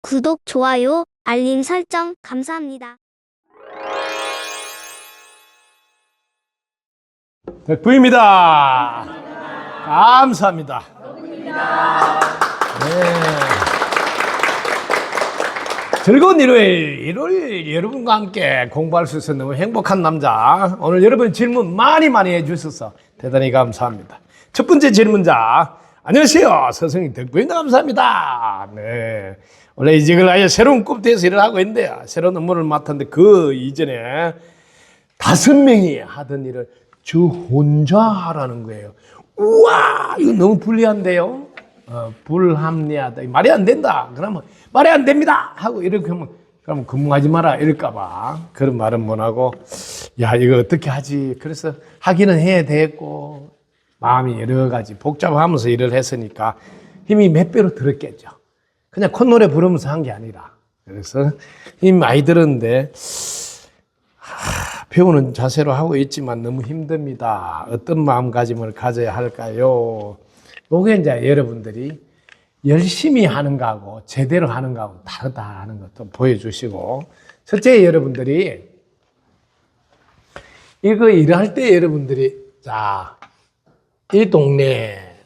구독, 좋아요, 알림 설정 감사합니다. 덕부입니다. 감사합니다. 네. 즐거운 일요일 여러분과 함께 공부할 수 있어서 너무 행복한 남자. 오늘 여러분 질문 많이 해주셔서 대단히 감사합니다. 첫 번째 질문자, 안녕하세요, 스승님 덕부입니다. 감사합니다. 네. 원래 이직을 아예 새로운 꿈대에서 일을 하고 있는데요, 새로운 업무를 맡았는데 그 이전에 5명이 하던 일을 저 혼자 하라는 거예요. 우와, 이거 너무 불리한데요. 불합리하다, 말이 안 된다. 그러면 말이 안 됩니다 하고 이렇게 하면, 그러면 근무하지 마라 이럴까봐 그런 말은 못 하고, 야, 이거 어떻게 하지? 그래서 하기는 해야 되겠고, 마음이 여러 가지 복잡하면서 일을 했으니까 힘이 몇 배로 들었겠죠. 그냥 콧노래 부르면서 한 게 아니라. 그래서 힘 많이 들었는데, 배우는 자세로 하고 있지만 너무 힘듭니다. 어떤 마음가짐을 가져야 할까요? 요게 이제 여러분들이 열심히 하는 거하고 제대로 하는 거하고 다르다 하는 것도 보여주시고, 실제 여러분들이 이거 일할 때 여러분들이, 자, 이 동네,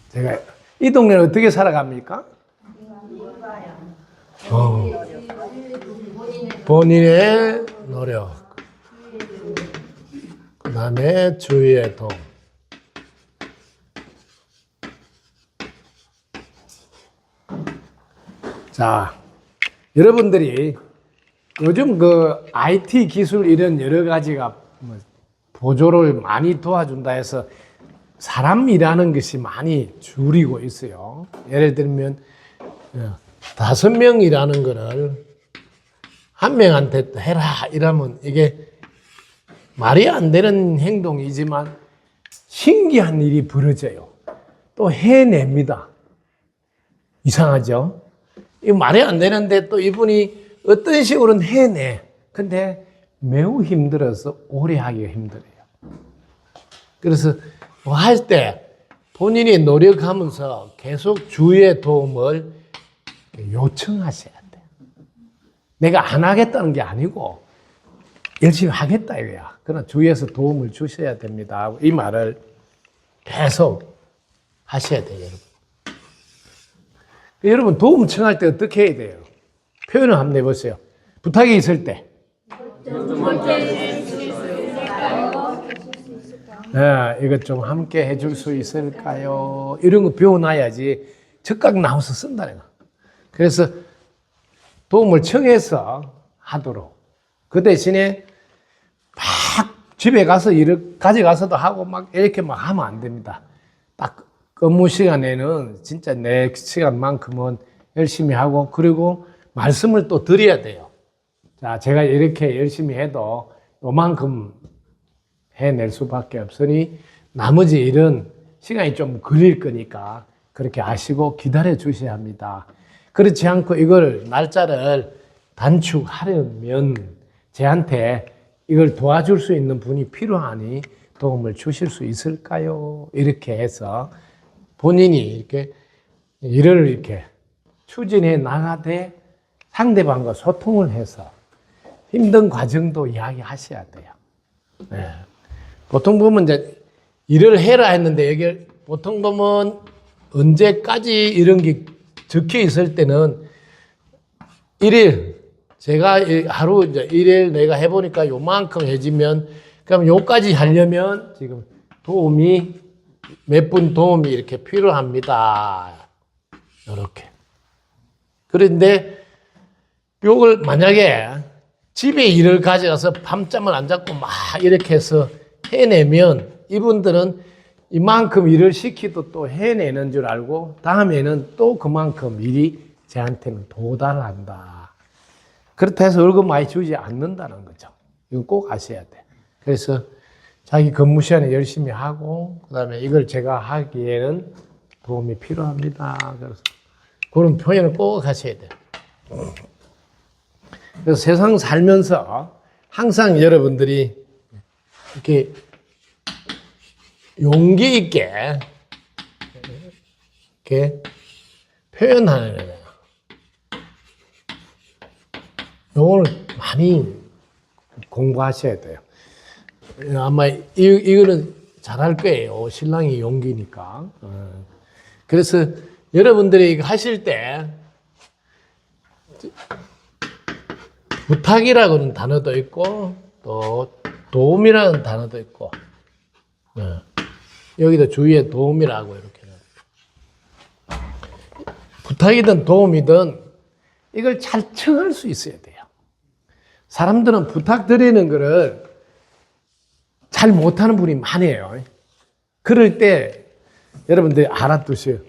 제가 이 동네는 어떻게 살아갑니까? 본인의 노력, 그 다음에 주위의 도움. 자, 여러분들이 요즘 그 IT 기술 이런 여러 가지가 보조를 많이 도와준다 해서 사람 일하는 것이 많이 줄이고 있어요. 예를 들면 5명 일하는 거를 한 명한테 해라 이러면 이게 말이 안 되는 행동이지만 신기한 일이 벌어져요. 또 해냅니다. 이상하죠? 이 말이 안 되는데 또 이분이 어떤 식으로는 해내. 근데 매우 힘들어서 오래 하기가 힘들어요. 그래서 뭐 할 때 본인이 노력하면서 계속 주위의 도움을 요청하셔야 돼요. 내가 안 하겠다는 게 아니고 열심히 하겠다 이거야. 그러나 주위에서 도움을 주셔야 됩니다. 이 말을 계속 하셔야 돼요, 여러분. 여러분 도움 청할 때 어떻게 해야 돼요? 표현을 한번 해보세요. 부탁이 있을 때. 네, 이것 좀 함께 해줄 수 있을까요? 이런 거 배워놔야지 즉각 나와서 쓴다는 거. 그래서 도움을 청해서 하도록. 그 대신에 막 집에 가서 일을 가져가서도 하고 막 이렇게 막 하면 안 됩니다. 딱 근무 시간에는 진짜 내 시간만큼은 열심히 하고, 그리고 말씀을 또 드려야 돼요. 자, 제가 이렇게 열심히 해도 요만큼 해낼 수밖에 없으니 나머지 일은 시간이 좀 걸릴 거니까 그렇게 아시고 기다려 주셔야 합니다. 그렇지 않고 이걸 날짜를 단축하려면 저한테 이걸 도와줄 수 있는 분이 필요하니 도움을 주실 수 있을까요? 이렇게 해서 본인이 이렇게 일을 이렇게 추진해 나가되 상대방과 소통을 해서 힘든 과정도 이야기하셔야 돼요. 네. 보통 보면 이제 일을 해라 했는데 여기 보통 보면 언제까지 이런 게 적혀 있을 때는 1일, 제가 하루 이제 1일 내가 해보니까 요만큼 해지면, 그럼 요까지 하려면 지금 도움이 몇 분 도움이 이렇게 필요합니다. 요렇게. 그런데 요걸 만약에 집에 일을 가져가서 밤잠을 안 자고 막 이렇게 해서 해내면 이분들은 이만큼 일을 시키도 또 해내는 줄 알고 다음에는 또 그만큼 일이 저한테는 도달한다. 그렇다 해서 월급 많이 주지 않는다는 거죠. 이거 꼭 아셔야 돼. 그래서 자기 근무 시간에 열심히 하고, 그 다음에 이걸 제가 하기에는 도움이 필요합니다. 그래서 그런 표현을 꼭 하셔야 돼요. 그래서 세상 살면서 항상 여러분들이 이렇게 용기 있게 이렇게 표현하는 거예요. 요거는 많이 공부하셔야 돼요. 아마 이거는 잘할 거예요. 신랑이 용기니까. 그래서 여러분들이 이거 하실 때 부탁이라고는 단어도 있고 또 도움이라는 단어도 있고 여기도 주위에 도움이라고 이렇게 부탁이든 도움이든 이걸 잘 청할 수 있어야 돼요. 사람들은 부탁드리는 거를 잘 못하는 분이 많아요. 그럴 때 여러분들이 알아두세요.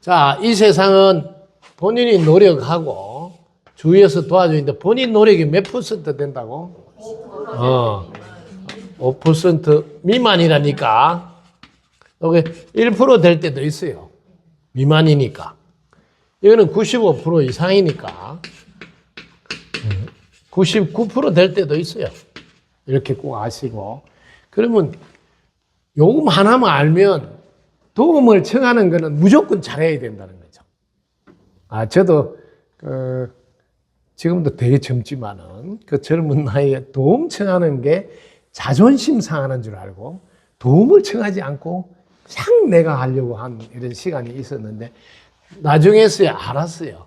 자, 이 세상은 본인이 노력하고 주위에서 도와주는데 본인 노력이 몇 퍼센트 된다고? 5% 미만이라니까. 여기 1% 될 때도 있어요. 미만이니까. 이거는 95% 이상이니까 99% 될 때도 있어요. 이렇게 꼭 아시고. 그러면 요금 하나만 알면 도움을 청하는 거는 무조건 잘해야 된다는 거죠. 저도 지금도 되게 젊지만은 그 젊은 나이에 도움 청하는 게 자존심 상하는 줄 알고 도움을 청하지 않고 그냥 내가 하려고 한 이런 시간이 있었는데 나중에서야 알았어요.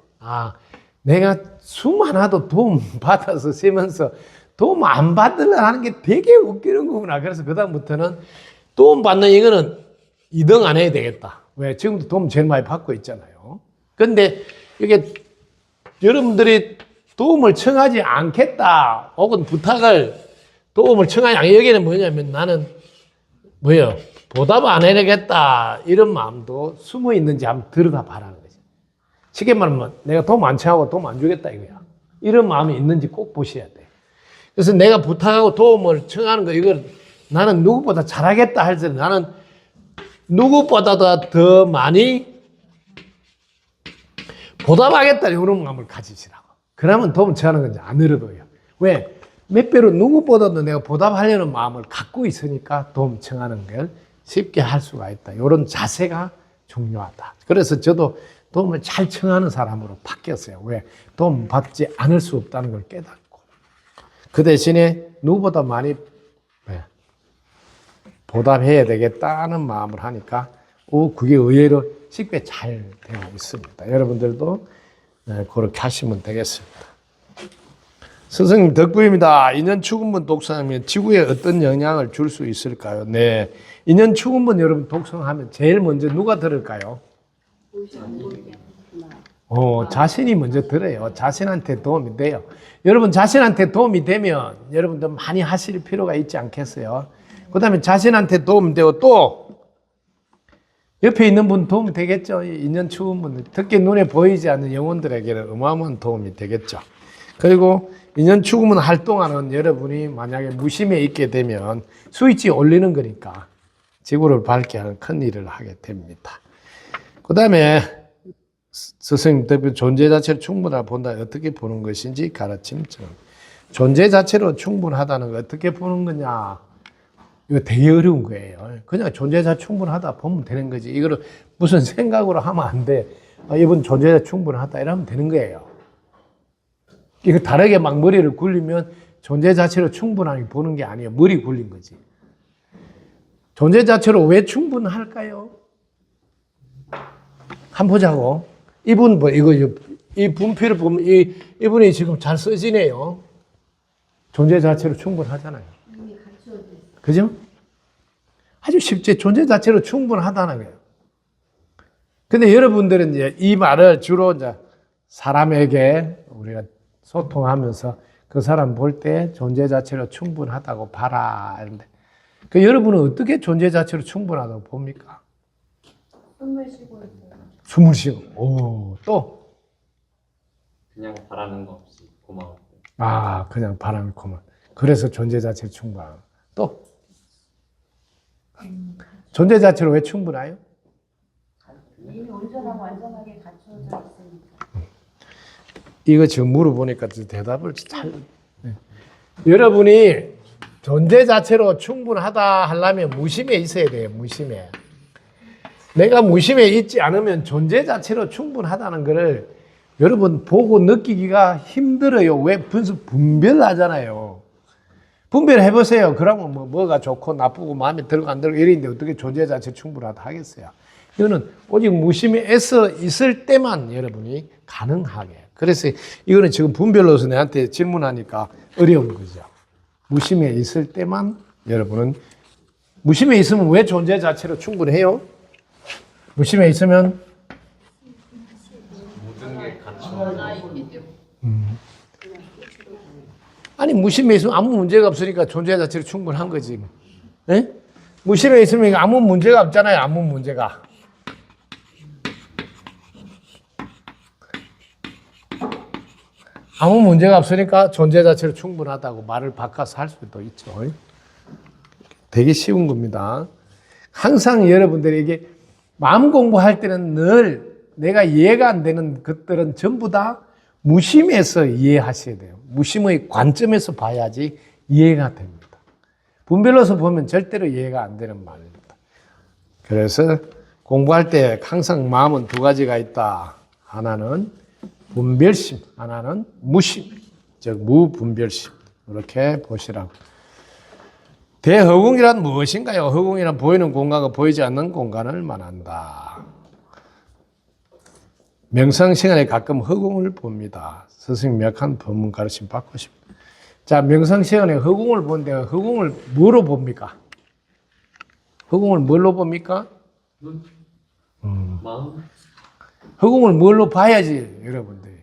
내가 숨 하나도 도움 받아서 쉬면서 도움 안 받으려 하는 게 되게 웃기는 거구나. 그래서 그다음부터는 도움 받는 이거는 2등 안 해야 되겠다. 왜? 지금도 도움 제일 많이 받고 있잖아요. 근데 이게 여러분들이 도움을 청하지 않겠다 혹은 도움을 청하지 않겠다. 여기는 뭐냐면 나는 보답 안 해야겠다 이런 마음도 숨어 있는지 한번 들어가 봐라는 거지. 쉽게 말하면 내가 도움 안 청하고 도움 안 주겠다 이거야. 이런 마음이 있는지 꼭 보셔야 돼. 그래서 내가 부탁하고 도움을 청하는 거 이걸 나는 누구보다 잘하겠다 할 때 나는 누구보다도 더 많이 보답하겠다 이런 마음을 가지시라고. 그러면 도움 청하는 건 이제 안 어려워요. 왜? 몇 배로 누구보다도 내가 보답하려는 마음을 갖고 있으니까 도움 청하는 걸 쉽게 할 수가 있다. 이런 자세가 중요하다. 그래서 저도 도움을 잘 청하는 사람으로 바뀌었어요. 왜? 도움 받지 않을 수 없다는 걸 깨닫고. 그 대신에 누구보다 많이 보답해야 되겠다는 마음을 하니까 그게 의외로 쉽게 잘 되고 있습니다. 여러분들도 그렇게 하시면 되겠습니다. 스승님 덕구입니다. 인연 축음문 독성하면 지구에 어떤 영향을 줄 수 있을까요? 네, 인연 축음문 여러분 독성하면 제일 먼저 누가 들을까요? 자신이 먼저 들어요. 자신한테 도움이 돼요. 여러분 자신한테 도움이 되면 여러분도 많이 하실 필요가 있지 않겠어요? 그 다음에 자신한테 도움 되고 또 옆에 있는 분 도움 되겠죠. 인연 축음문 특히 눈에 보이지 않는 영혼들에게는 어마어마한 도움이 되겠죠. 그리고 인연 축음문 활동하는 여러분이 만약에 무심에 있게 되면 스위치 올리는 거니까 지구를 밝게 하는 큰 일을 하게 됩니다. 그 다음에 스승님 대표 존재 자체를 충분하다 본다 어떻게 보는 것인지 가르침처럼 존재 자체로 충분하다는 거 어떻게 보는 거냐 이거 되게 어려운 거예요. 그냥 존재 자체 충분하다 보면 되는 거지. 이거를 무슨 생각으로 하면 안 돼. 이분 존재 자체 충분하다 이러면 되는 거예요. 이거 다르게 막 머리를 굴리면 존재 자체로 충분하게 보는 게 아니에요. 머리 굴린 거지. 존재 자체로 왜 충분할까요? 한번 보자고. 이분 이 분필을 보면 이분이 지금 잘 써지네요. 존재 자체로 충분하잖아요. 그죠? 아주 쉽지. 존재 자체로 충분하다는 거예요. 근데 여러분들은 이제 이 말을 주로 이제 사람에게 우리가 소통하면서 그 사람 볼 때 존재 자체로 충분하다고 봐라. 이런데 여러분은 어떻게 존재 자체로 충분하다고 봅니까? 숨을 쉬고 있어요. 숨을 쉬고. 또? 그냥 바라는 거 없이 고마워. 그냥 바라는 고마워. 그래서 존재 자체로 충분하다. 또? 존재 자체로 왜 충분해요? 이미 온전하고 완전하게 갖춰져 있으니까. 이거 지금 물어보니까 대답을 잘. 여러분이 존재 자체로 충분하다 하려면 무심에 있어야 돼요. 무심에. 내가 무심에 있지 않으면 존재 자체로 충분하다는 것을 여러분 보고 느끼기가 힘들어요. 왜? 분별하잖아요. 분별해 보세요. 그러면 뭐가 좋고 나쁘고 마음에 들고 안 들고 이랬는데 어떻게 존재 자체 충분하다 하겠어요. 이거는 오직 무심히 애써 있을 때만 여러분이 가능하게. 그래서 이거는 지금 분별로서 내한테 질문하니까 어려운 거죠. 무심히 있을 때만 여러분은 무심히 있으면 왜 존재 자체로 충분해요? 무심히 있으면 모든 게 갖춰져 아니 무심히 있으면 아무 문제가 없으니까 존재 자체로 충분한 거지. 네? 무심히 있으면 아무 문제가 없잖아요. 아무 문제가. 아무 문제가 없으니까 존재 자체로 충분하다고 말을 바꿔서 할 수도 있죠. 되게 쉬운 겁니다. 항상 여러분들에게 마음 공부할 때는 늘 내가 이해가 안 되는 것들은 전부 다 무심해서 이해하셔야 돼요. 무심의 관점에서 봐야지 이해가 됩니다. 분별로서 보면 절대로 이해가 안 되는 말입니다. 그래서 공부할 때 항상 마음은 두 가지가 있다. 하나는 분별심, 하나는 무심, 즉 무분별심. 이렇게 보시라고. 대허공이란 무엇인가요? 허공이란 보이는 공간과 보이지 않는 공간을 말한다. 명상 시간에 가끔 허공을 봅니다. 스승님 약한 법문 가르침 받고 싶다. 자, 명상 시간에 허공을 보는데 허공을 뭐로 봅니까? 허공을 뭘로 봅니까? 마음 허공을 뭘로 봐야지, 여러분들이.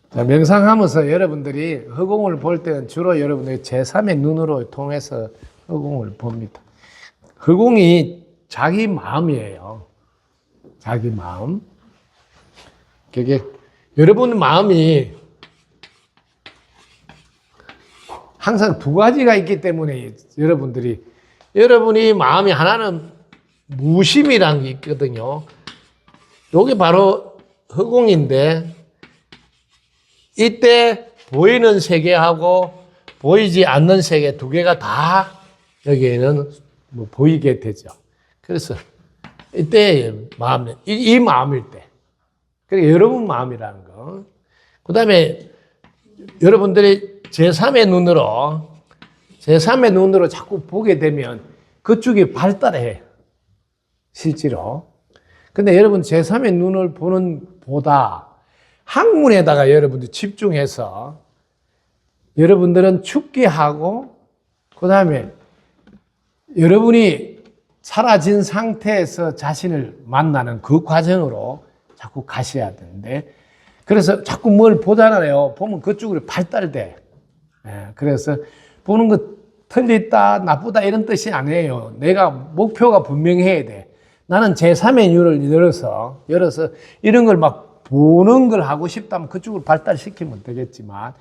자, 명상하면서 여러분들이 허공을 볼 때는 주로 여러분들이 제3의 눈으로 통해서 허공을 봅니다. 허공이 자기 마음이에요. 자기 마음. 그게 여러분 마음이 항상 두 가지가 있기 때문에 여러분이 마음이 하나는 무심이라는 게 있거든요. 이게 바로 허공인데 이때 보이는 세계하고 보이지 않는 세계 두 개가 다 여기에는 보이게 되죠. 그래서 이때 마음, 이 마음일 때. 그러니까 여러분 마음이라는 거. 그 다음에 여러분들이 제3의 눈으로 자꾸 보게 되면 그쪽이 발달해. 실제로. 근데 여러분 제3의 눈을 보는 보다 학문에다가 여러분들 집중해서 여러분들은 축기하고 그 다음에 여러분이 사라진 상태에서 자신을 만나는 그 과정으로 자꾸 가셔야 되는데 그래서 자꾸 뭘 보잖아요. 보면 그쪽으로 발달돼. 그래서 보는 거 틀리다 나쁘다 이런 뜻이 아니에요. 내가 목표가 분명해야 돼. 나는 제3의 눈을 열어서 이런 걸 막 보는 걸 하고 싶다면 그쪽을 발달시키면 되겠지만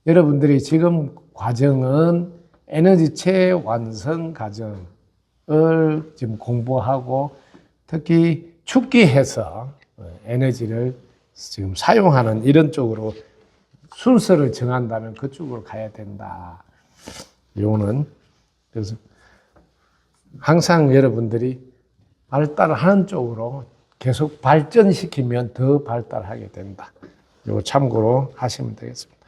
여러분들이 지금 과정은 에너지체 완성 과정을 지금 공부하고 특히 축기해서 에너지를 지금 사용하는 이런 쪽으로 순서를 정한다면 그쪽으로 가야 된다. 요거는 그래서 항상 여러분들이 발달하는 쪽으로 계속 발전시키면 더 발달하게 된다. 요거 참고로 하시면 되겠습니다.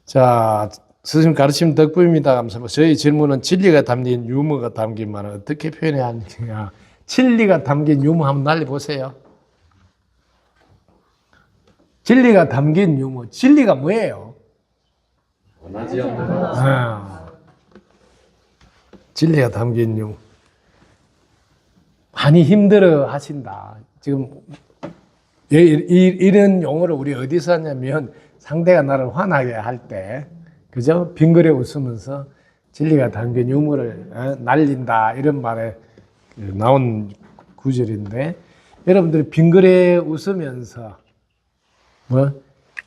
자, 스승님 가르침 덕분입니다. 감사합니다. 저희 질문은 진리가 담긴 유머가 담긴 말은 어떻게 표현해야 하느냐. 진리가 담긴 유머 한번 날려보세요. 진리가 담긴 유머. 진리가 뭐예요? 원하지 않는 진리가 담긴 유머. 많이 힘들어 하신다. 지금 이런 용어를 우리 어디서 하냐면 상대가 나를 화나게 할 때, 그죠? 빙그레 웃으면서 진리가 담긴 유머를 날린다. 이런 말에 나온 구절인데, 여러분들이 빙그레 웃으면서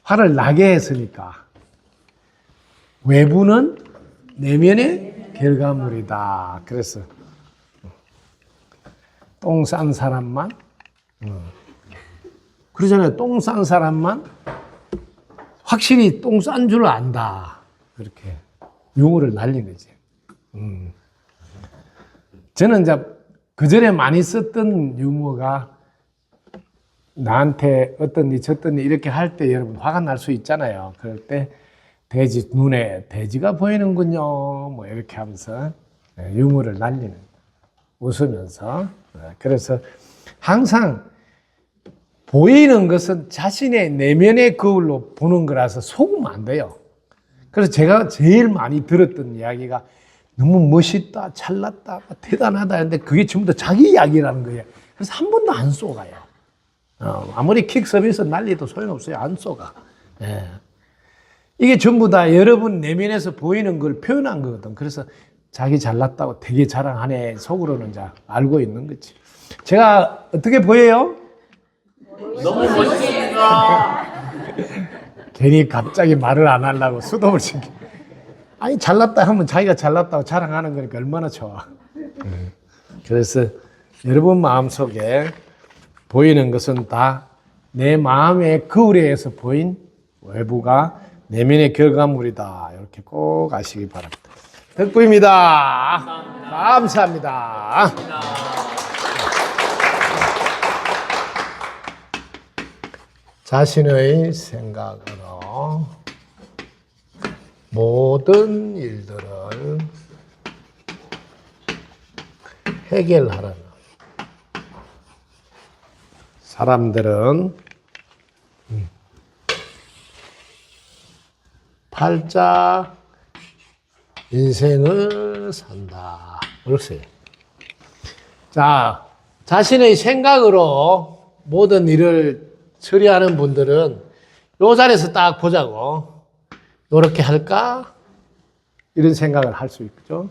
화를 나게 했으니까 외부는 내면의 결과물이다. 그래서 똥 싼 사람만 그러잖아요. 똥 싼 사람만 확실히 똥 싼 줄 안다. 그렇게 용어를 날린 거지. 저는 이제 그전에 많이 썼던 유머가 나한테 어떤 저떤 이렇게 할 때 여러분 화가 날 수 있잖아요. 그럴 때 돼지 눈에 돼지가 보이는군요. 뭐 이렇게 하면서 유머를 날리는 웃으면서. 그래서 항상 보이는 것은 자신의 내면의 거울로 보는 거라서 속으면 안 돼요. 그래서 제가 제일 많이 들었던 이야기가 너무 멋있다, 잘났다, 대단하다 했는데 그게 전부 다 자기 이야기라는 거예요. 그래서 한 번도 안 속아요. 아무리 킥 서비스 난리도 소용없어요. 안 속아. 예. 이게 전부 다 여러분 내면에서 보이는 걸 표현한 거거든. 그래서 자기 잘났다고 되게 자랑하네. 속으로는 자 알고 있는 거지. 제가 어떻게 보여요? 너무 멋있습니다. 괜히 갑자기 말을 안 하려고 수동을 시키. 아니 잘났다 하면 자기가 잘났다고 자랑하는 거니까 얼마나 좋아. 그래서 여러분 마음속에 보이는 것은 다 내 마음의 거울에 의해서 보인 외부가 내면의 결과물이다. 이렇게 꼭 아시기 바랍니다. 덕구입니다. 감사합니다. 자신의 생각으로 모든 일들을 해결하라는 사람들은 팔자 인생을 산다. 그렇어요. 자, 자신의 생각으로 모든 일을 처리하는 분들은 요 자리에서 딱 보자고. 이렇게 할까? 이런 생각을 할 수 있죠.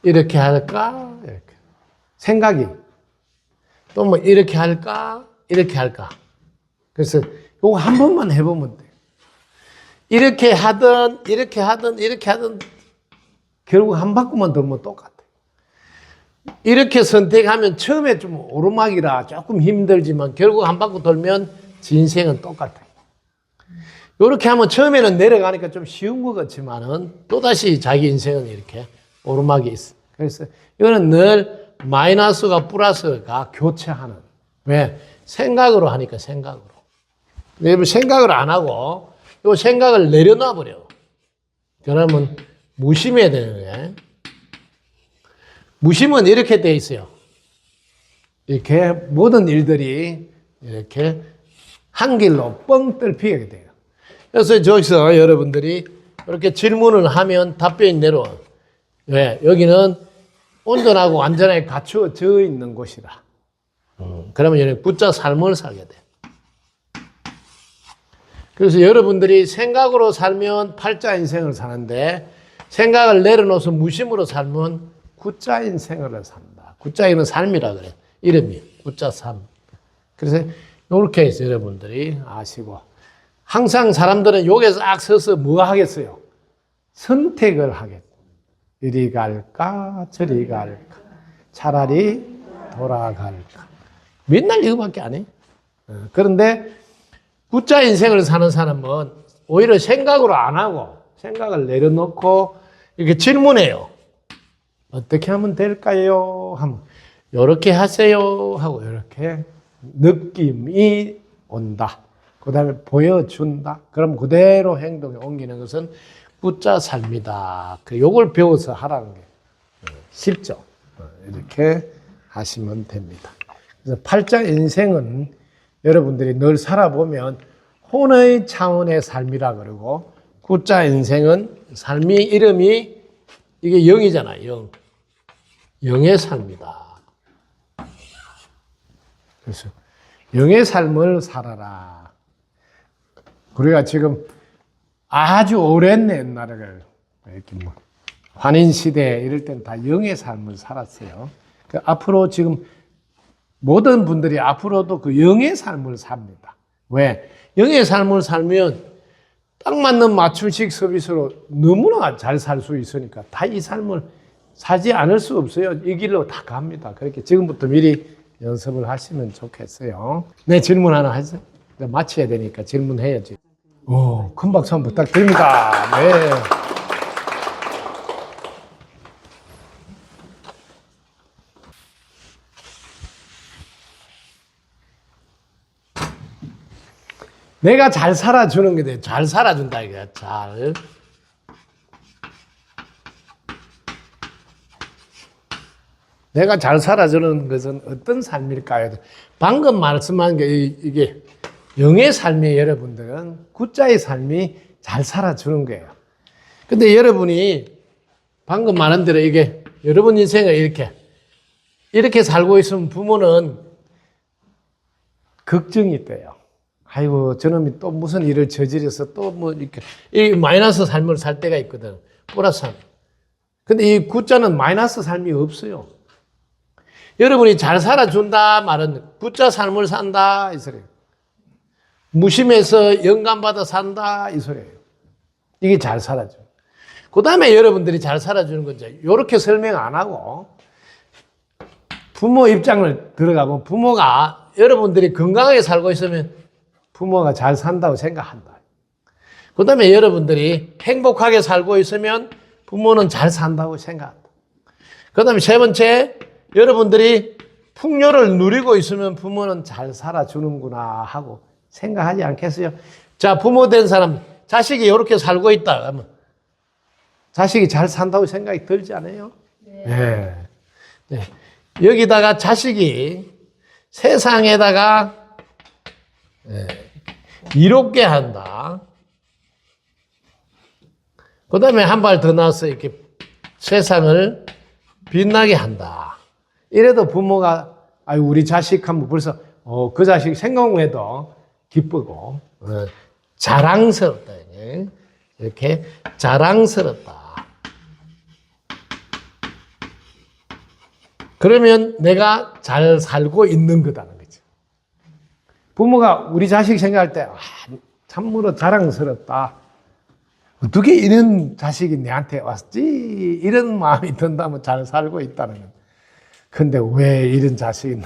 이렇게 할까? 이렇게. 생각이. 또 뭐 이렇게 할까? 이렇게 할까? 그래서 요거 한 번만 해보면 돼. 이렇게 하든, 이렇게 하든, 이렇게 하든, 결국 한 바퀴만 돌면 똑같아. 이렇게 선택하면 처음에 좀 오르막이라 조금 힘들지만 결국 한 바퀴 돌면 인생은 똑같아. 이렇게 하면 처음에는 내려가니까 좀 쉬운 것 같지만은 또다시 자기 인생은 이렇게 오르막이 있어. 그래서 이거는 늘 마이너스가 플러스가 교체하는. 왜? 생각으로 하니까 생각으로. 여러분 생각을 안 하고 이 생각을 내려놔 버려. 그러면 무심해야 되는 거예요. 무심은 이렇게 돼 있어요. 이렇게 모든 일들이 이렇게 한 길로 뻥 뚫히게 돼요. 그래서 저기서 여러분들이 이렇게 질문을 하면 답변이 내려와. 왜? 여기는 온전하고 완전하게 갖추어져 있는 곳이라. 그러면 여기 붙자 삶을 살게 돼. 그래서 여러분들이 생각으로 살면 팔자 인생을 사는데 생각을 내려놓아서 무심으로 살면 구자 인생을 산다. 구자에는 삶이라 그래. 이름이 구자 삶. 그래서 이렇게 해서 여러분들이 아시고 항상 사람들은 여기에 싹 서서 뭐 하겠어요? 선택을 하겠다. 이리 갈까 저리 갈까 차라리 돌아갈까. 맨날 이거밖에 안 해. 그런데 구자 인생을 사는 사람은 오히려 생각으로 안 하고 생각을 내려놓고 이렇게 질문해요. 어떻게 하면 될까요? 하면 이렇게 하세요 하고 이렇게 느낌이 온다. 그 다음에 보여준다. 그럼 그대로 행동에 옮기는 것은 구자 삶이다. 요걸 배워서 하라는 게 쉽죠. 이렇게 하시면 됩니다. 그래서 팔자 인생은 여러분들이 늘 살아보면 혼의 차원의 삶이라 그러고 구자 인생은 삶이 이름이 이게 영이잖아요. 영. 영의 삶이다. 그래서 영의 삶을 살아라. 우리가 지금 아주 오랜 옛날에 이렇게 뭐 환인 시대 이럴 때는 다 영의 삶을 살았어요. 앞으로 지금 모든 분들이 앞으로도 그 영의 삶을 삽니다. 왜? 영의 삶을 살면 딱 맞는 맞춤식 서비스로 너무나 잘 살 수 있으니까 다 이 삶을 사지 않을 수 없어요. 이 길로 다 갑니다. 그렇게 지금부터 미리 연습을 하시면 좋겠어요. 네, 질문 하나 하세요. 마쳐야 되니까 질문해야지. 오, 큰 박수 한번 부탁드립니다. 네. 내가 잘 살아주는 게 돼. 잘 살아준다 이거야. 잘. 내가 잘 살아주는 것은 어떤 삶일까요? 방금 말씀한 게 이게 영의 삶이 여러분들은 구자의 삶이 잘 살아주는 거예요. 근데 여러분이 방금 말한 대로 이게 여러분 인생을 이렇게 살고 있으면 부모는 걱정이 돼요. 아이고, 저놈이 또 무슨 일을 저질러서 또 뭐 이렇게 이 마이너스 삶을 살 때가 있거든. 플러스 삶. 근데 이 구자는 마이너스 삶이 없어요. 여러분이 잘 살아준다 말은 구자 삶을 산다 이 소리예요. 무심해서 영감받아 산다 이 소리예요. 이게 잘 살아줘. 그 다음에 여러분들이 잘 살아주는 거죠. 이렇게 설명 안 하고 부모 입장을 들어가면 부모가 여러분들이 건강하게 살고 있으면 부모가 잘 산다고 생각한다. 그 다음에 여러분들이 행복하게 살고 있으면 부모는 잘 산다고 생각한다. 그 다음에 세 번째, 여러분들이 풍요를 누리고 있으면 부모는 잘 살아주는구나 하고 생각하지 않겠어요? 자, 부모 된 사람, 자식이 이렇게 살고 있다 하면 자식이 잘 산다고 생각이 들지 않아요? 네. 네. 여기다가 자식이 세상에다가 이롭게 한다. 그 다음에 한 발 더 나서 이렇게 세상을 빛나게 한다. 이래도 부모가, 아유, 우리 자식 하면 벌써, 그 자식 생각만 해도 기쁘고, 자랑스럽다. 이렇게 자랑스럽다. 그러면 내가 잘 살고 있는 거다는 거죠. 부모가 우리 자식 생각할 때, 참으로 자랑스럽다. 어떻게 이런 자식이 내한테 왔지? 이런 마음이 든다면 잘 살고 있다는 거. 근데 왜 이런 자식이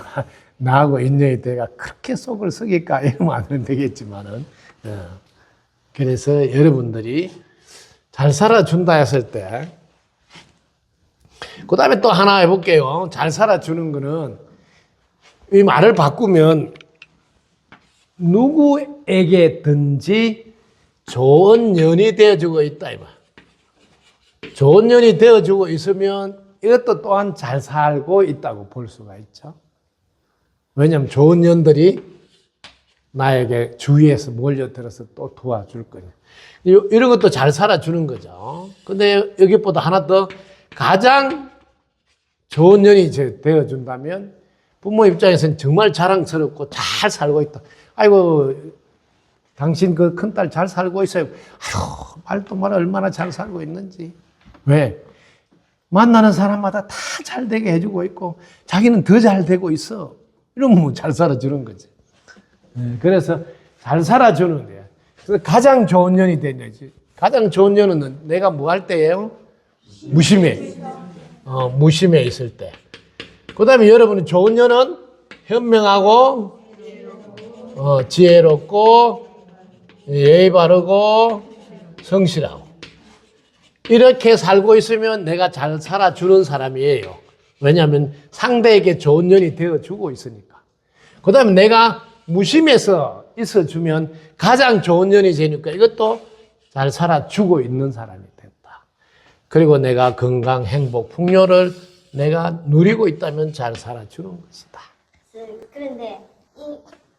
나하고 인연이 돼가 그렇게 속을 썩일까? 이러면 안 되겠지만은. 그래서 여러분들이 잘 살아준다 했을 때, 그 다음에 또 하나 해볼게요. 잘 살아주는 거는, 이 말을 바꾸면, 누구에게든지 좋은 년이 되어주고 있다, 이 말. 좋은 년이 되어주고 있으면 이것도 또한 잘 살고 있다고 볼 수가 있죠. 왜냐하면 좋은 년들이 나에게 주위에서 몰려들어서 또 도와줄 거냐. 이런 것도 잘 살아주는 거죠. 근데 여기보다 하나 더 가장 좋은 년이 되어준다면 부모 입장에서는 정말 자랑스럽고 잘 살고 있다. 아이고, 당신 그 큰딸 잘 살고 있어요. 아유, 말도 마라 얼마나 잘 살고 있는지. 왜? 만나는 사람마다 다 잘 되게 해주고 있고 자기는 더 잘 되고 있어. 이러면 뭐 잘 살아주는 거지. 그래서 잘 살아주는 거야. 그래서 가장 좋은 년이 된 거지. 가장 좋은 년은 내가 뭐 할 때예요? 무심해. 무심해 있을 때. 그 다음에 여러분이 좋은 년은 현명하고 지혜롭고 예의 바르고 성실하고 이렇게 살고 있으면 내가 잘 살아주는 사람이에요. 왜냐하면 상대에게 좋은 년이 되어주고 있으니까. 그 다음에 내가 무심해서 있어주면 가장 좋은 년이 되니까 이것도 잘 살아주고 있는 사람이 됐다. 그리고 내가 건강, 행복, 풍요를 내가 누리고 있다면 잘 살아주는 것이다. 그런데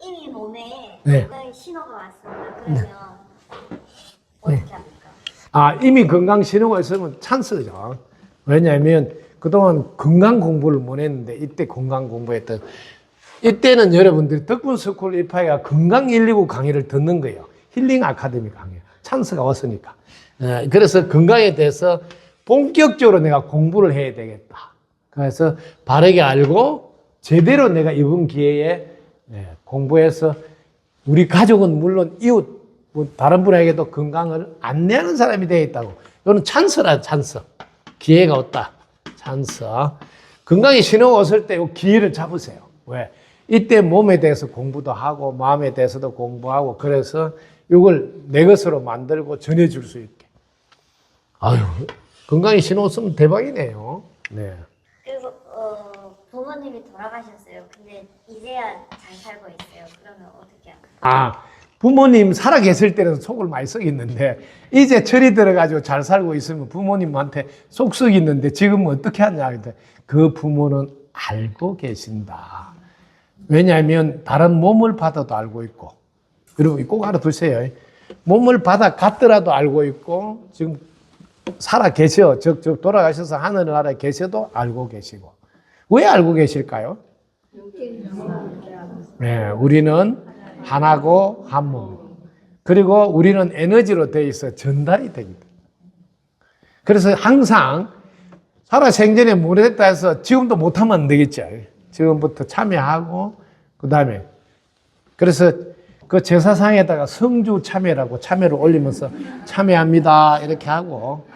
이미 몸에 네. 건강의 신호가 왔습니다. 그러면 어떻게 합니까? 이미 건강 신호가 있으면 찬스죠. 왜냐하면 그동안 건강 공부를 못 했는데 이때 건강 공부했던 이때는 여러분들이 덕분 스쿨 입학이가 건강 119 강의를 듣는 거예요. 힐링 아카데미 강의. 찬스가 왔으니까. 그래서 건강에 대해서 본격적으로 내가 공부를 해야 되겠다. 그래서 바르게 알고 제대로 내가 이번 기회에 공부해서 우리 가족은 물론 이웃, 뭐 다른 분에게도 건강을 안내하는 사람이 되어 있다고. 이거는 찬스라, 찬스. 기회가 왔다. 찬스. 건강이 신호가 왔을 때 이 기회를 잡으세요. 왜? 이때 몸에 대해서 공부도 하고 마음에 대해서도 공부하고 그래서 이걸 내 것으로 만들고 전해줄 수 있게. 아유, 건강이 신호 왔으면 대박이네요. 네. 그리고 부모님이 돌아가셨어요. 근데 이제야 잘 살고 있어요. 그러면 어떻게 합니까? 부모님 살아 계실 때는 속을 많이 썩이는데 이제 철이 들어가지고 잘 살고 있으면 부모님한테 속 썩이는데 지금은 어떻게 하냐. 그 부모는 알고 계신다. 왜냐하면 다른 몸을 받아도 알고 있고, 여러분 꼭 알아두세요. 몸을 받아 갔더라도 알고 있고, 지금 살아 계셔, 즉 돌아가셔서 하늘나라에 계셔도 알고 계시고. 왜 알고 계실까요? 네, 우리는 하나고 한 몸. 그리고 우리는 에너지로 되어 있어 전달이 됩니다. 그래서 항상 살아 생전에 모르겠다 해서 지금도 못하면 안 되겠죠. 지금부터 참여하고, 그 다음에 그래서 그 제사상에다가 성주 참여라고 참여를 올리면서 참여합니다 이렇게 하고,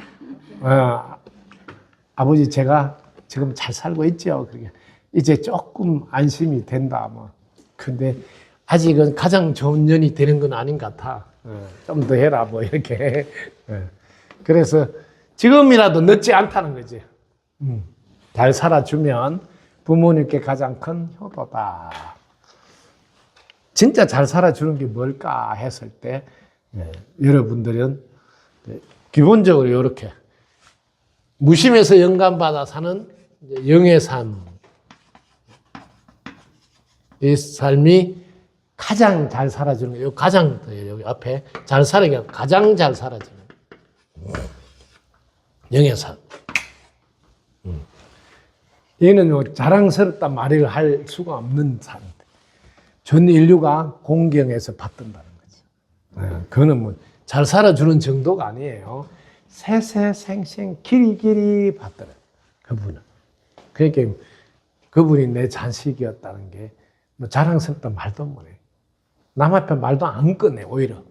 아버지 제가 지금 잘 살고 있죠. 그러니까 이제 조금 안심이 된다. 뭐 근데 아직은 가장 좋은 년이 되는 건 아닌 것 같아. 좀 더 해라 뭐 이렇게. 그래서 지금이라도 늦지 않다는 거지. 잘 살아주면 부모님께 가장 큰 효도다. 진짜 잘 살아주는 게 뭘까 했을 때 여러분들은 기본적으로 이렇게 무심해서 영감받아 사는 영의 삶, 이 삶이 가장 잘 살아주는 거예요. 가장 여기 앞에 잘 살아는 게 가장 잘 살아주는 영의 삶. 얘는 뭐 자랑스럽다 말을 할 수가 없는 삶. 전 인류가 공경에서 받든다는 거죠. 그거는 뭐 잘 살아주는 정도가 아니에요. 세세생생 길이길이 받더라. 그분은. 그러니까 그분이 내 자식이었다는 게 뭐 자랑스럽다 말도 못해. 남 앞에 말도 안 꺼내 오히려.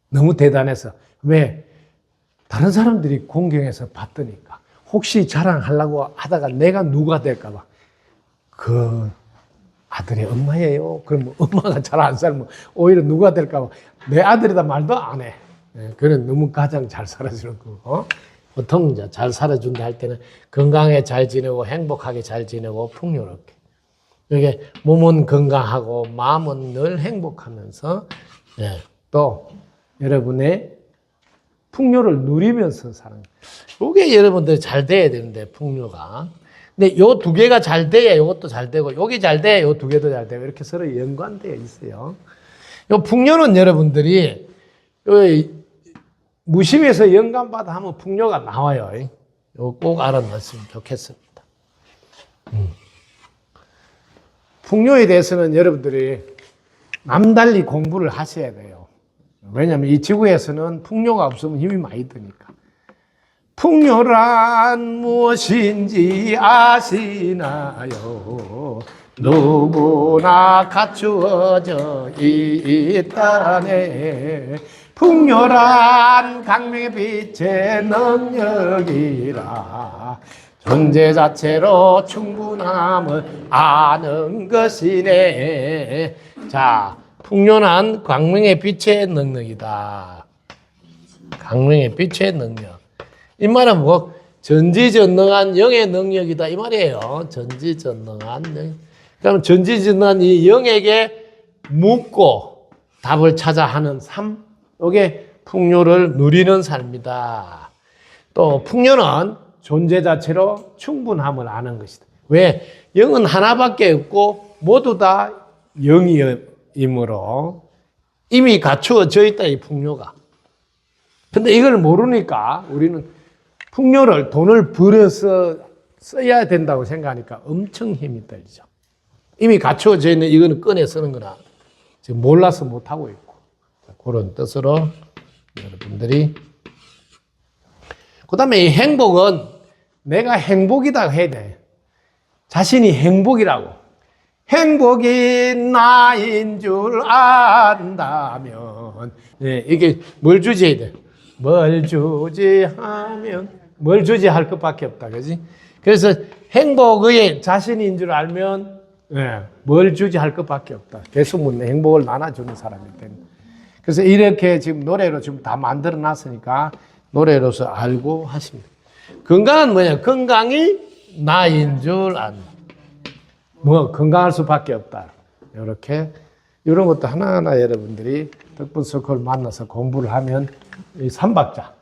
너무 대단해서. 왜? 다른 사람들이 공경에서 받으니까. 혹시 자랑하려고 하다가 내가 누가 될까 봐. 그 아들이 엄마예요. 그러면 엄마가 잘 안 살면 오히려 누가 될까 봐. 내 아들이다 말도 안 해. 그는 너무 가장 잘 살아주는 거고. 보통 이제 잘 살아준다 할 때는 건강하게 잘 지내고 행복하게 잘 지내고 풍요롭게. 이게 몸은 건강하고 마음은 늘 행복하면서 또 여러분의 풍요를 누리면서 사는 거예요. 이게 여러분들이 잘 돼야 되는데 풍요가. 근데 요 두 개가 잘 돼야 이것도 잘 되고 요게 잘 돼야 요 두 개도 잘 되고 이렇게 서로 연관되어 있어요. 요 풍요는 여러분들이 무심해서 영감받아 하면 풍요가 나와요. 요 꼭 알아놨으면 좋겠습니다. 풍요에 대해서는 여러분들이 남달리 공부를 하셔야 돼요. 왜냐하면 이 지구에서는 풍요가 없으면 힘이 많이 드니까. 풍요란 무엇인지 아시나요? 누구나 갖추어져 있다네. 풍요란 강명의 빛의 능력이라. 존재 자체로 충분함을 아는 것이네. 자, 풍요는 광명의 빛의 능력이다. 광명의 빛의 능력. 이 말은 뭐 전지전능한 영의 능력이다 이 말이에요. 전지전능한 영. 그럼 전지전능한 이 영에게 묻고 답을 찾아 하는 삶. 이게 풍요를 누리는 삶이다. 또 풍요는 존재 자체로 충분함을 아는 것이다. 왜? 영은 하나밖에 없고 모두 다 영이므로 이미 갖추어져 있다, 이 풍요가. 근데 이걸 모르니까 우리는 풍요를 돈을 벌어서 써야 된다고 생각하니까 엄청 힘이 들죠. 이미 갖추어져 있는 이거는 꺼내 쓰는 거나 지금 몰라서 못하고 있고. 그런 뜻으로 여러분들이. 그 다음에 이 행복은 내가 행복이다 해야 돼. 자신이 행복이라고. 행복이 나인 줄 안다면. 이게 뭘 주지해야 돼? 뭘 주지하면, 뭘 주지할 것밖에 없다. 그지? 그래서 행복의 자신인 줄 알면, 뭘 주지할 것밖에 없다. 계속 묻네. 행복을 나눠주는 사람일 때는. 그래서 이렇게 지금 노래로 지금 다 만들어 놨으니까 노래로서 알고 하십니다. 건강은 뭐냐? 건강이 나인 줄 안다. 뭐 건강할 수밖에 없다. 이렇게 이런 것도 하나하나 여러분들이 덕분 서클 만나서 공부를 하면 이 삼박자.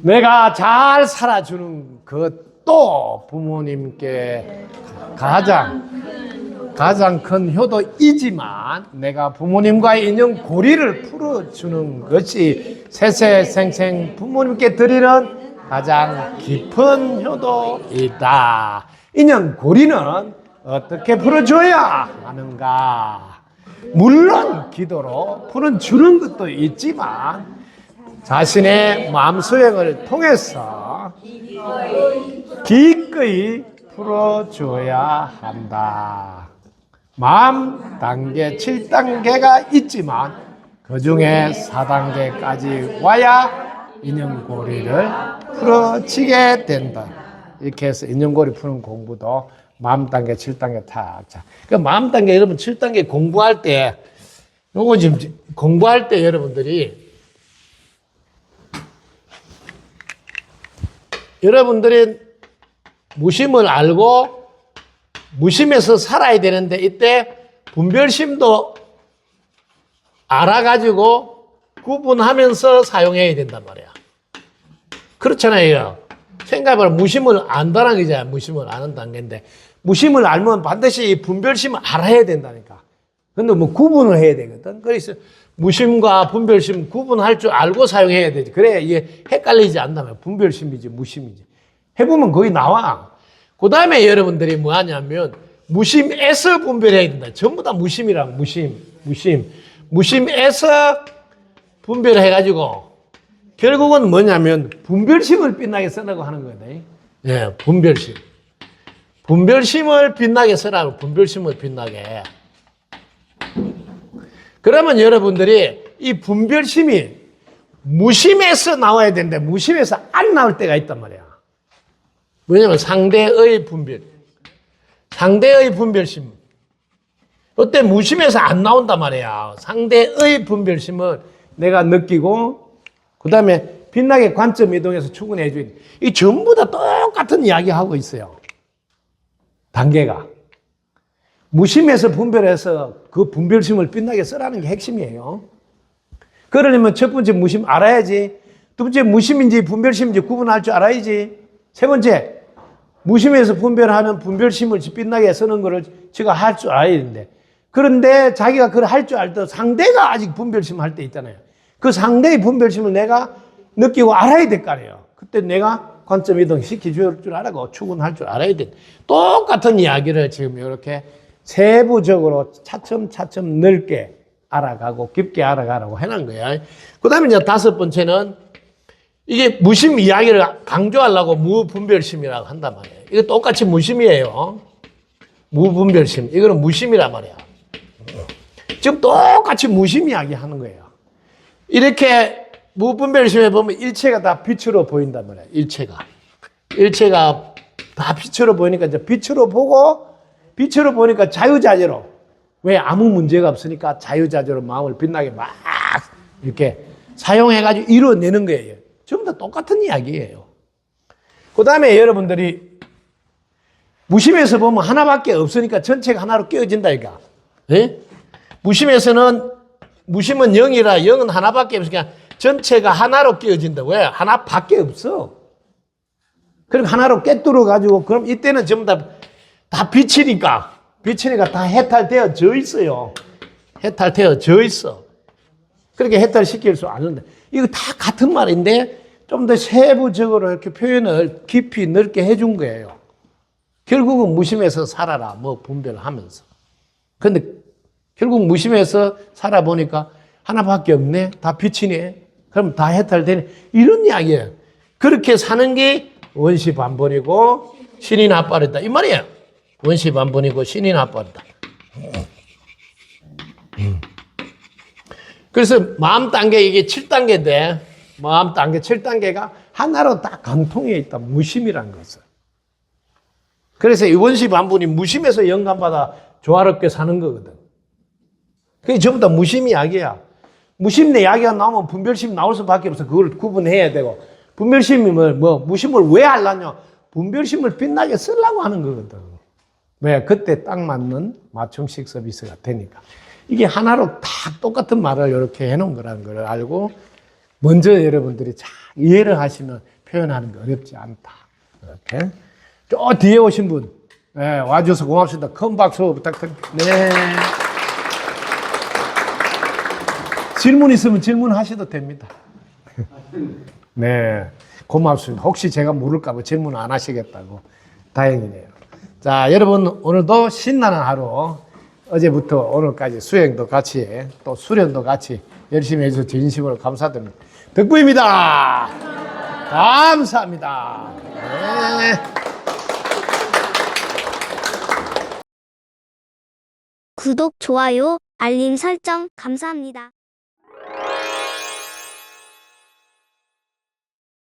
내가 잘 살아주는 것도 부모님께 가장 큰 효도이지만 내가 부모님과의 인연 고리를 풀어주는 것이 세세생생 부모님께 드리는 가장 깊은 효도이다. 인연 고리는 어떻게 풀어줘야 하는가? 물론 기도로 풀어주는 것도 있지만 자신의 마음 수행을 통해서 기꺼이 풀어줘야 한다. 마음 단계 7단계가 있지만 그 중에 4단계까지 와야 인연고리를 풀어지게 된다. 이렇게 해서 인연고리 푸는 공부도 마음 단계 7단계 탁. 자, 그 마음 단계 여러분 7단계 공부할 때 요거 지금 공부할 때 여러분들이 무심을 알고 무심해서 살아야 되는데 이때 분별심도 알아가지고 구분하면서 사용해야 된단 말이야. 그렇잖아요. 생각해보면 무심을 안다는 거잖아요. 무심을 아는 단계인데 무심을 알면 반드시 분별심을 알아야 된다니까. 근데 뭐 구분을 해야 되거든. 그래서 무심과 분별심 구분할 줄 알고 사용해야 되지. 그래야 이게 헷갈리지 않다면 분별심이지 무심이지. 해보면 거의 나와. 그 다음에 여러분들이 뭐 하냐면 무심에서 분별해야 된다. 전부 다 무심이랑 무심에서 분별해가지고 결국은 뭐냐면 분별심을 빛나게 쓰라고 하는 거네. 예, 분별심. 분별심을 빛나게 쓰라고, 분별심을 빛나게. 그러면 여러분들이 이 분별심이 무심에서 나와야 되는데 무심에서 안 나올 때가 있단 말이야. 왜냐면 상대의 분별심. 그때 무심해서 안 나온단 말이야. 상대의 분별심을 내가 느끼고 그 다음에 빛나게 관점 이동해서 추구해 주는. 이 전부 다 똑같은 이야기 하고 있어요. 단계가. 무심해서 분별해서 그 분별심을 빛나게 쓰라는 게 핵심이에요. 그러려면 첫 번째 무심 알아야지. 두 번째 무심인지 분별심인지 구분할 줄 알아야지. 세 번째 무심해서 분별하면 분별심을 빛나게 쓰는 거를 제가 할 줄 알아야 되는데 그런데 자기가 그걸 할 줄 알던 상대가 아직 분별심 할 때 있잖아요. 그 상대의 분별심을 내가 느끼고 알아야 될 거 아니에요. 그때 내가 관점 이동 시켜줄 줄 알고 추gun할 줄 알아야 돼. 똑같은 이야기를 지금 이렇게 세부적으로 차츰차츰 넓게 알아가고 깊게 알아가라고 해놓은 거야. 그 다음에 이제 다섯 번째는 이게 무심 이야기를 강조하려고 무분별심이라고 한단 말이에요. 이거 똑같이 무심이에요. 무분별심. 이거는 무심이란 말이야. 지금 똑같이 무심 이야기 하는 거예요. 이렇게 무분별심에 보면 일체가 다 빛으로 보인단 말이야. 일체가 다 빛으로 보이니까 이제 빛으로 보니까 자유자재로. 왜? 아무 문제가 없으니까 자유자재로 마음을 빛나게 막 이렇게 사용해가지고 이뤄내는 거예요. 전부 다 똑같은 이야기예요. 그 다음에 여러분들이 무심해서 보면 하나밖에 없으니까 전체가 하나로 깨어진다, 이거. 예? 무심은 0이라 0은 하나밖에 없으니까 전체가 하나로 깨어진다. 왜? 하나밖에 없어. 그럼 하나로 깨뚫어가지고, 그럼 이때는 전부 다 빛이니까 다 해탈되어져 있어요. 해탈되어져 있어. 그렇게 해탈시킬 수 없는데, 이거 다 같은 말인데, 좀 더 세부적으로 이렇게 표현을 깊이 넓게 해준 거예요. 결국은 무심해서 살아라, 뭐 분별하면서. 근데 결국 무심해서 살아보니까 하나밖에 없네? 다 빛이네? 그럼 다 해탈되네? 이런 이야기예요. 그렇게 사는 게 원시반본이고 신이 나빠졌다. 이 말이에요. 원시반본이고 신이 나빠졌다. 그래서 마음 단계 이게 7단계인데 마음 단계 7단계가 하나로 딱 관통해 있다. 무심이란 것을. 그래서 이 원시반본이 무심해서 영감받아 조화롭게 사는 거거든. 그게 전부 다 무심 이야기야. 무심 내 이야기가 나오면 분별심 나올 수밖에 없어. 그걸 구분해야 되고. 분별심을 무심을 왜 하려냐? 분별심을 빛나게 쓰려고 하는 거거든. 왜? 그때 딱 맞는 맞춤식 서비스가 되니까. 이게 하나로 다 똑같은 말을 이렇게 해놓은 거라는 걸 알고 먼저 여러분들이 잘 이해를 하시면 표현하는 게 어렵지 않다. 이렇게. 저 뒤에 오신 분, 네, 와주셔서 고맙습니다. 큰 박수 부탁드립니다. 네. 질문 있으면 질문하셔도 됩니다. 네. 고맙습니다. 혹시 제가 모를까봐 질문 안 하시겠다고. 다행이네요. 자, 여러분, 오늘도 신나는 하루, 어제부터 오늘까지 수행도 같이, 또 수련도 같이 열심히 해주셔서 진심으로 감사드립니다. 덕구입니다. 감사합니다. 네. 구독, 좋아요, 알림 설정 감사합니다.